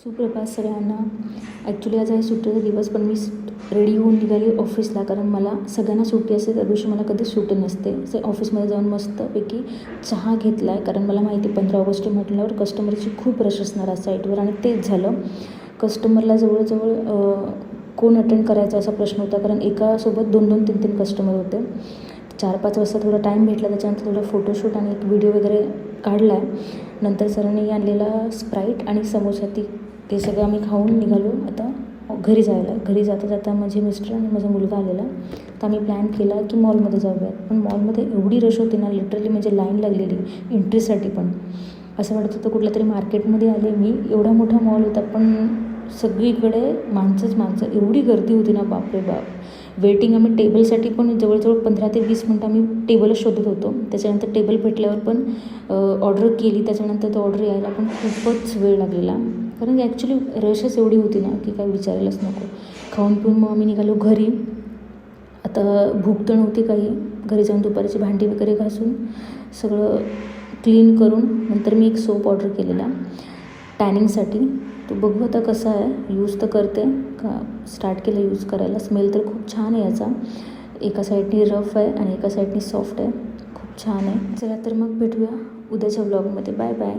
सुप्रभात सगळ्यांना. ॲक्च्युली आज आहे सुट्टीचा दिवस, पण मी रेडी होऊन निघाली ऑफिसला, कारण मला सगळ्यांना सुट्टी असते त्या दिवशी मला कधीच सुट्टी नसते. असे ऑफिसमध्ये जाऊन मस्तपैकी चहा घेतला आहे, कारण मला माहिती 15 ऑगस्ट म्हटल्यावर कस्टमरची खूप रश असणार आज साईटवर. आणि तेच झालं. कस्टमरला जवळजवळ कोण अटेंड करायचा असा प्रश्न होता, कारण एकासोबत 2-2, 3-3 कस्टमर होते. 4-5 वाजता थोडा टाईम भेटला, त्याच्यानंतर थोडं फोटोशूट आणि एक व्हिडिओ वगैरे काढला आहे. नंतर सरांनी आणलेला स्प्राईट आणि समोसा ते सगळं आम्ही खाऊन निघालो आता घरी जायला. घरी जाता जाता माझे मिस्टर आणि माझा मुलगा आलेला, तर आम्ही प्लॅन केला की मॉलमध्ये जाऊयात. पण मॉलमध्ये एवढी रश होती ना, लिटरली म्हणजे लाईन लागलेली एंट्रीसाठी. पण असं वाटत होतं कुठल्या तरी मार्केटमध्ये आले मी. एवढा मोठा मॉल होता, पण सगळीकडे माणसंच एवढी गर्दी होती ना, बापरे बाप. वेटिंग आम्ही टेबलसाठी पण जवळजवळ 15 ते 20 मिनटं आम्ही टेबलच शोधत होतो. त्याच्यानंतर टेबल भेटल्यावर पण ऑर्डर केली, त्याच्यानंतर तो ऑर्डर यायला पण खूपच वेळ लागलेला, कारण ॲक्च्युली रशच एवढी होती ना की काय विचारायलाच नको. खाऊन पिऊन मग आम्ही निघालो घरी. आता भूक तर नव्हती काही. घरी जाऊन दुपारची भांडी वगैरे घासून सगळं क्लीन करून नंतर मी एक सोप ऑर्डर केलेला टॅनिंगसाठी. तो बघू आता कसा आहे, यूज तर करते का, स्टार्ट केलं यूज करायला. स्मेल तर खूप छान आहे याचा. एका साईडनी रफ आहे आणि एका साईडनी सॉफ्ट आहे. खूप छान आहे. चला तर मग भेटूया उद्याच्या व्लॉगमध्ये. Bye bye.